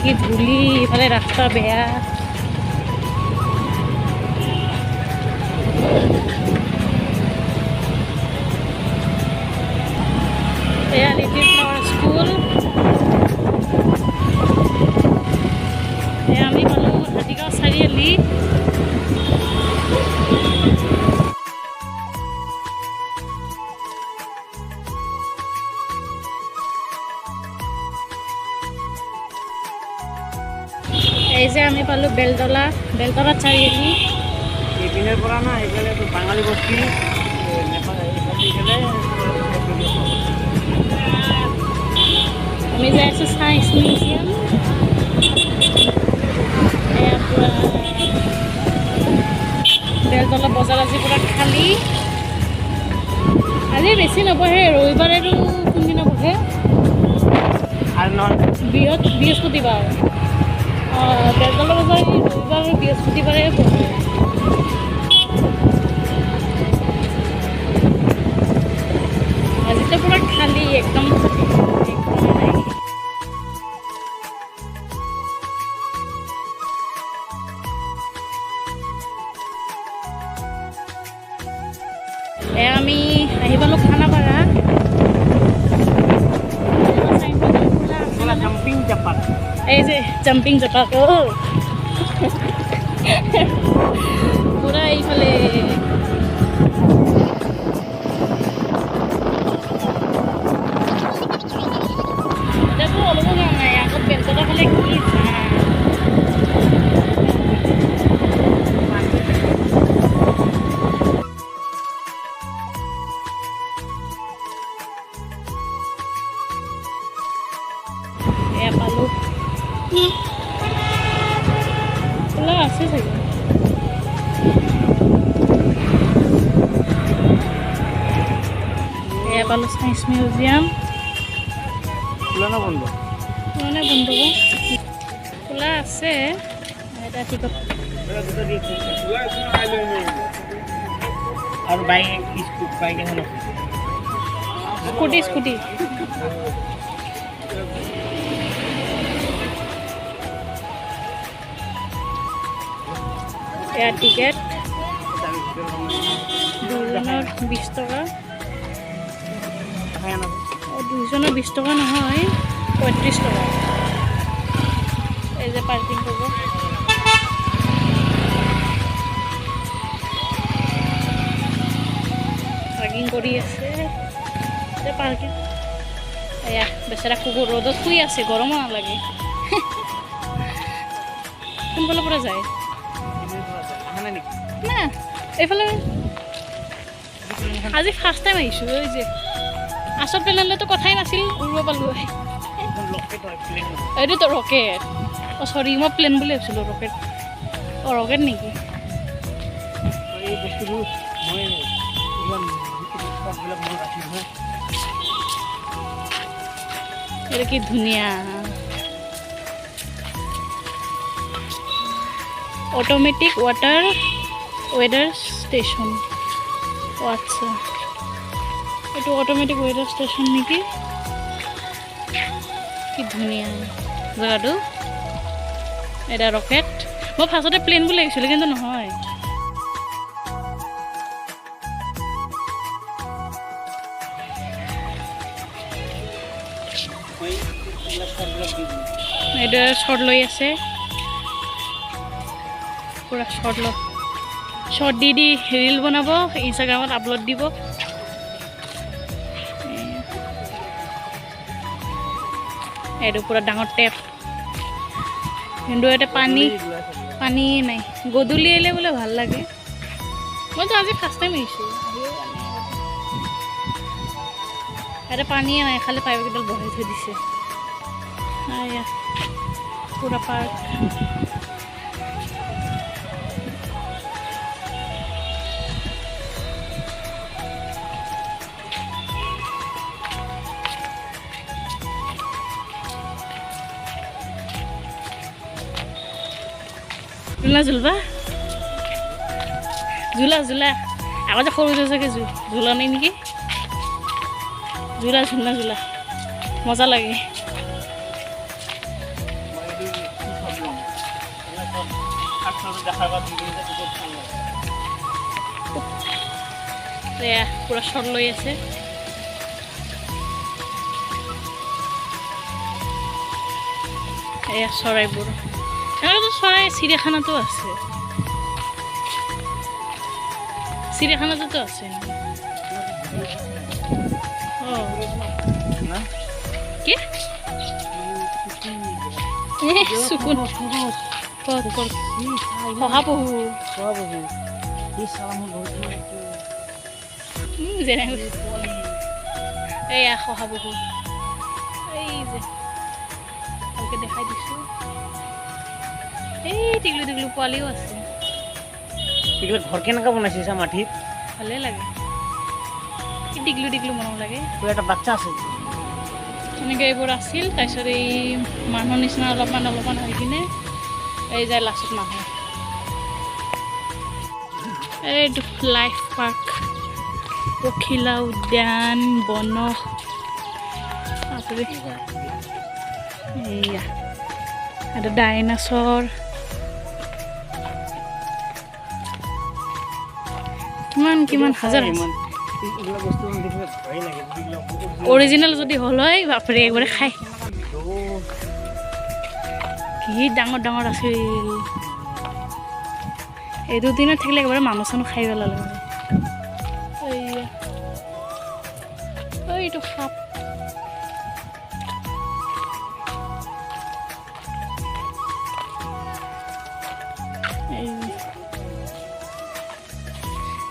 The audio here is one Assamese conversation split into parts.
কি ধূলি, ইফালে ৰাস্তা বেয়া। এয়া লিটিল ফ্লাৱাৰ স্কুল। এয়া আমি পালোঁ হাতীগাঁও চাৰিআলি। এই যে আমি পালোঁ বেলতলা চাৰিআলি। এইপিনৰ পৰা না এইফালে বাঙালী বস্তি আমি যাই আছোঁ ছায়েন্স মিউজিয়াম। এয়া পূৰা বেলতলা বজাৰ আজি পূৰা খালী। আজি বেছি নবহে, ৰবিবাৰেতো কোনদিনা বহে? আৰু নহয় বৃহস্পতিবাৰ। বেলতলা বজাৰ ৰবিবাৰ আৰু বৃহস্পতিবাৰে বহে। আজিতো পূৰা খালী, একদম খালী, একদমেই নাই। আমি আহি পালোঁ খানাপাৰা। জাম্পিং জাপাক, এই যে জাম্পিং জাপাক পুৰা এইফালে এতিয়াতো অলপো যোৱা নাই। আগত বেলতলা ফালে কি এয়া পালোঁ। খোলা আছে চাগে। এয়া পালোঁ ছায়েন্স মিউজিয়াম। খোলা না বন্ধ? মানে বন্ধ খোলা আছে। এটা টিকট আৰু বাইক এখন স্কুটি এয়া টিকেট দুজনৰ 20 টকা। দুজনৰ 20 টকা নহয়, 35 টকা। এই যে পাৰ্কিং কৰিব। পাৰ্কিং কৰি আছে পাৰ্কিং। এয়া বেচেৰা কুকুৰ ৰ'দত শুই আছে, গৰমো নালাগে। কোনফালৰ পৰা যায় না এইফালে? আজি ফাৰ্ষ্ট টাইম আহিছোঁ। এই যে আচল প্লেনলৈতো কথাই নাছিল, উৰিব পালোঁ। এইটোতো ৰকেট। চৰি, মই প্লেন বুলি ভাবিছিলোঁ। ৰকেট ৰকেট নেকি? এই বস্তুবোৰ মই ইমান স্পটবিলাক মনত ৰাখিছোঁ নহয়। এইটো কি ধুনীয়া। Automatic weather station. আচ্ছা, এইটো অটোমেটিক ৱেডাৰ ষ্টেচন নেকি? কি ধুনীয়া জেগাটো। এটা ৰকেট। মই ফাৰ্ষ্টতে প্লেন বুলি ভাবিছিলোঁ, কিন্তু নহয়। এইটো শ্বৰ্ট লৈ আছে, পুৰা শ্বৰ্ট দি ৰিল বনাব, ইনষ্টাগ্ৰামত আপলোড দিব। এইটো পুৰা ডাঙৰ টেপ, কিন্তু ইয়াতে পানী নাই। গধূলি আহিলে বোলে ভাল লাগে। মইতো আজি ফাৰ্ষ্ট টাইম আহিছোঁ। ইয়াতে পানীয়ে নাই, খালি পাইপ কেইডাল বহাই থৈ দিছে। পুৰা পাৰ্ক। ঝুলা ঝুলবা, ঝুলা আগত যে সৰু চাগে ঝুলা নাই নেকি? ঝুলা মজা লাগে। দেখাৰ পৰ দুটো ভাল লাগে এয়া পুৰা শ্বট লৈ আছে এয়া চৰাইবোৰ এনেকুৱাতো চৰাই চিৰিয়াখানাতো আছে চিৰিয়াখানাটোতো আছে অঁ না কি চকুন শহাপহু যেনে এয়া শহাপহু এই যে ভালকে দেখাই দিছোঁ এই টিকলু টিকলু পোৱালিও আছে এগুলো ঘৰ কেনেকা বনাইছিস মাটিত ভালে লাগে কি টিকলু টিকলু মৰম লাগে তোৰ এটা বাচ্চা আছে এনেকৈ এইবোৰ আছিল তাৰপিছত এই মানুহৰ নিচিনা অলপমান হৈ কিনে এই যায় লাষ্টত মানুহ এইটো লাইফ পাৰ্ক পখিলা উদ্যান বন এইয়া এটা ডাইনাছৰ কিমান হাজাৰ এগুলো বস্তু দেখে ভয় লাগে অৰিজিনেল যদি হ'ল হয় বাপৰে একবাৰে খাই কি ডাঙৰ ডাঙৰ আছিল এই দুদিনত থাকিলে একবাৰে মানুহ চানুহ খাই পেলালে এইটো সাপ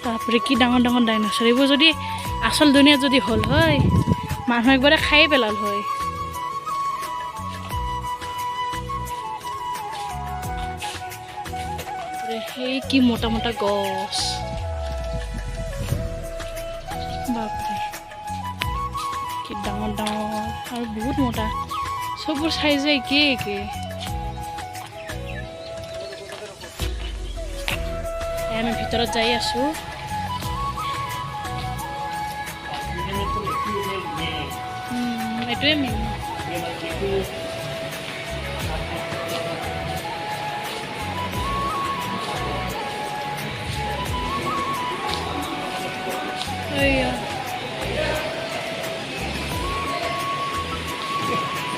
বাপৰে কি ডাঙৰ ডাঙৰ ডাইনাছৰ এইবোৰ যদি আচল দুনিয়াত যদি হ'ল হয় মানুহ একবাৰে খাই পেলাল হয় সেই কি মোটা মোটা গছ বাপৰে কি ডাঙৰ ডাঙৰ আৰু বহুত মোটা চববোৰ চাইজে একে একে আমি ভিতৰত যাই আছোঁ এইটোৱে মেইন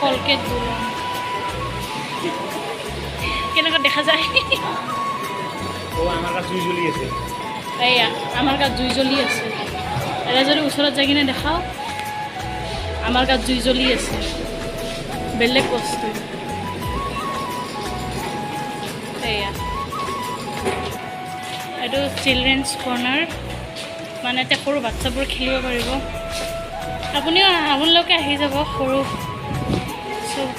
কলকেট কেনেকুৱা দেখা যায় আমাৰ কাছে জুই জ্বলি আছে এইয়া আমাৰ গাত জুই জ্বলি আছে এটা যদি ওচৰত যাই কিনে দেখাও আমাৰ গাত জুই জ্বলি আছে বেলেগ বস্তু এইয়া এইটো চিলড্ৰেনছ কৰ্ণাৰ মানে এতিয়া সৰু বাচ্চাবোৰ খেলিব পাৰিব আপোনালোকে আহি যাব সৰু চব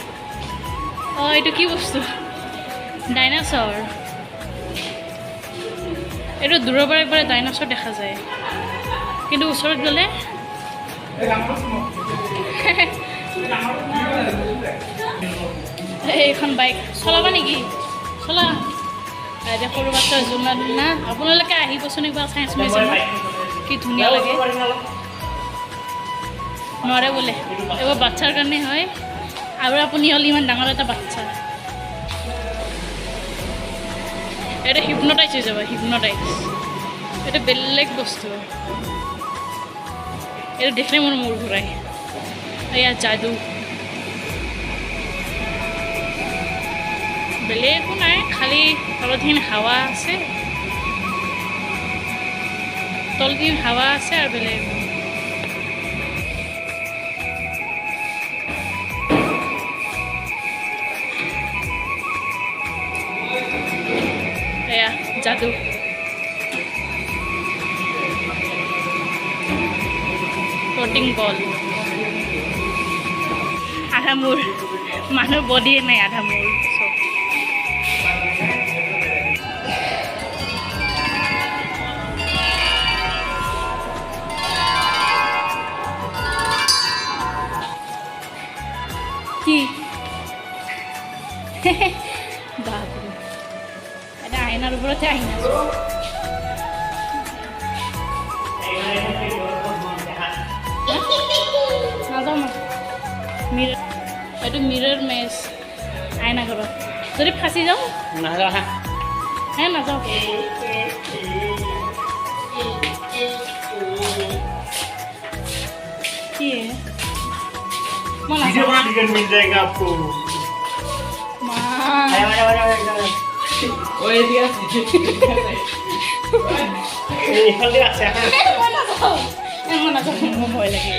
অঁ এইটো কি বস্তু ডাইনাছৰ এইটো দূৰৰ পৰা একবাৰে ডাইনাছৰ দেখা যায় কিন্তু ওচৰত গ'লে এইখন বাইক চলাবা নেকি চলা এতিয়া সৰু বাচ্চা জোনা না আপোনালোকে আহিবচোন একবাৰ চায়েন্স মিউজিয়ামত কি ধুনীয়া লাগে নোৱাৰে বোলে এইবোৰ বাচ্চাৰ কাৰণে হয় আৰু আপুনি হ'ল ইমান ডাঙৰ এটা বাচ্চা এটা হিপনটাইজ হৈ যাব হিপনটাইজ এটা বেলেগ বস্তু এটা দেখিলে মোৰ মূৰ ঘূৰাই এয়া যাদু বেলেগ একো নাই খালি তলতখিনি হাৱা আছে তলখিনি হাৱা আছে আৰু বেলেগ এয়া যাদু ফ্লোটিং বল আধা মূৰ মানুহ বডিয়ে নাই আধা মূৰ চব কি বাপৰে এটা আইনাৰ ওপৰতে আইনা নাযাওঁ মই এইটো মিৰৰ মেচ আইনা ঘৰত যদি ফাঁচি যাওঁ নাযাওঁ হা হে নাযাওঁ কি হে? মই वीडियो নাযাওঁ बना टिकट मिल जाएगा आपको মা ओए दिया এই ফালে আছে হা মই নাযাওঁ মোৰ ভয় লাগে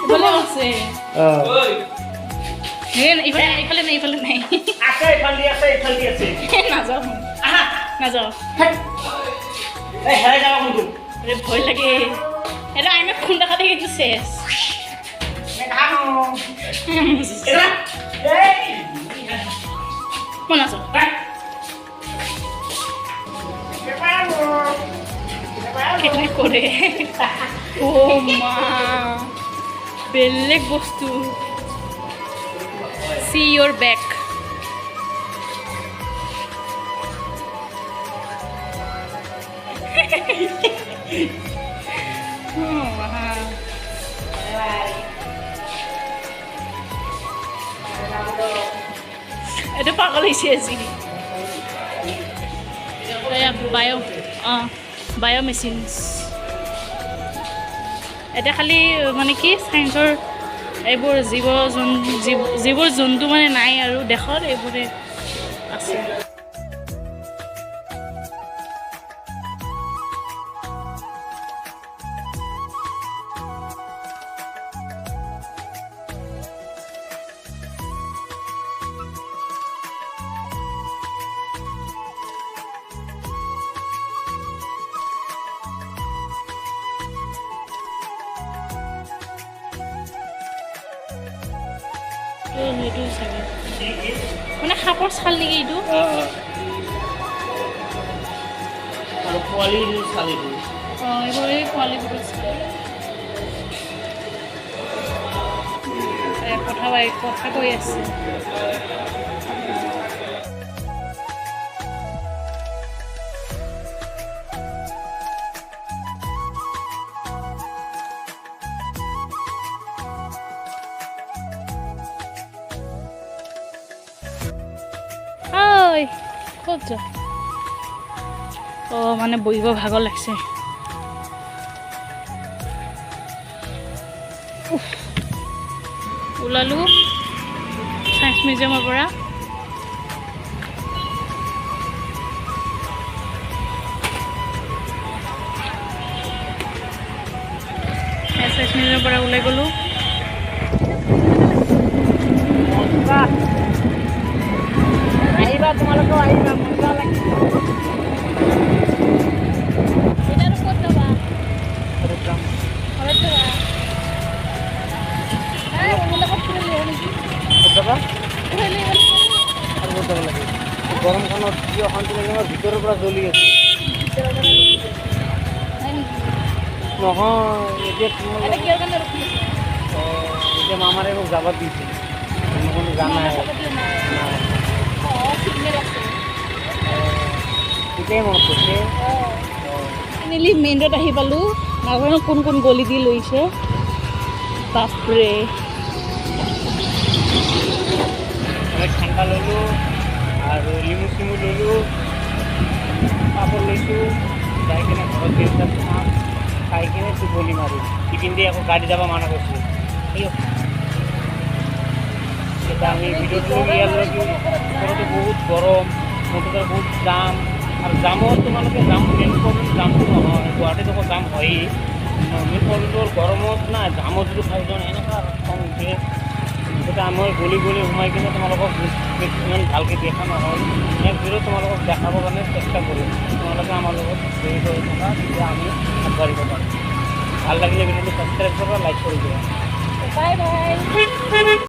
বলে আছে ইফালে নাই আছে ইফালে আছে নাযাওঁ আহা নাযাওঁ এই হেৰাই যাবা কোনটো ভয় লাগে এটা আমি খুন্দা কাটি কিন্তু শেষ এরা এই মই নাযাওঁ কেনে কৰে ও মা বেলেগ বস্তু সি ইয়োর ব্যাক এটা পাগল হয়েছে আজি বায়' মেচিনছ এটা খালি মানে কি চায়েন্সৰ এইবোৰ যিবোৰ জন্তু মানে নাই আৰু দেশত এইবোৰে আছে সেইটো চাগে মানে সাপৰ ছাল নেকি এইটো আৰু পোৱালি চালিটো অঁ এইবোৰ এই পোৱালিবোৰ কথা কৈ আছে ক'ত যা অঁ মানে বহিব ভাগৰ লাগছে ওলালোঁ চায়েন্স মিউজিয়ামৰ পৰা চায়েন্স মিউজিয়ামৰ পৰা ওলাই গ'লোঁ আহিবা তোমালোকেও আহিবা মজা লাগিব এতিয়াতো ক'ত যাবা ঘৰত যাম ঘৰত যাবা ওলাকত ফুৰিলে নেকি ক'ত যাবা ফুৰিলে আৰু ক'ত যাব লাগে গৰমখনত কি অশান্তি লাগে আমাৰ ভিতৰৰ পৰা জ্বলি আছে নহয় এতিয়া তোমালোকে কিহৰ কাৰণে ৰখি আছে এতিয়া মামাৰে মোক যাব দিছে কোনো জানা চিগনেল আছে তেতিয়াই মনত পৰিছে ফাইনেলি মেইন ৰোড আহি পালোঁ নাজানো কোন কোন গলি দি লৈছে বাপৰে মই ঠাণ্ডা ল'লোঁ আৰু লিমু চিমু ল'লোঁ পাপৰ লৈছোঁ যাই কিনে ঘৰত দেউতাক খাম খাই কিনে টোপনি মাৰিম টিফিন দি আকৌ গাড়ী যাব মানা কৰিছোঁ এতিয়া আমি ভিডিঅ'টো ইয়ালৈ ঘৰতে বহুত গৰম মুঠতে বহুত জাম আৰু জামত তোমালোকে জাম মেইন প্ৰব্লেম জামটো নহয় গুৱাহাটীত আকৌ জাম হয়েই মেইন প্ৰব্লেমটো হ'ল গৰমত না জামত যদি খাই যাওঁ এনেকুৱা খং উঠে তেতিয়া মই গলি সোমাই কিনে তোমালোকক ইমান ভালকৈ দেখা নহয় নেক্সট ভিডিঅ' তোমালোকক দেখাবৰ কাৰণে চেষ্টা কৰিম তোমালোকে আমাৰ লগত জড়িত হৈ থকা তেতিয়া আমি আগবাঢ়িব পাৰিম ভাল লাগিলে ভিডিঅ'টো ছাবস্ক্ৰাইব কৰা লাইক কৰি দিবা বাই বাই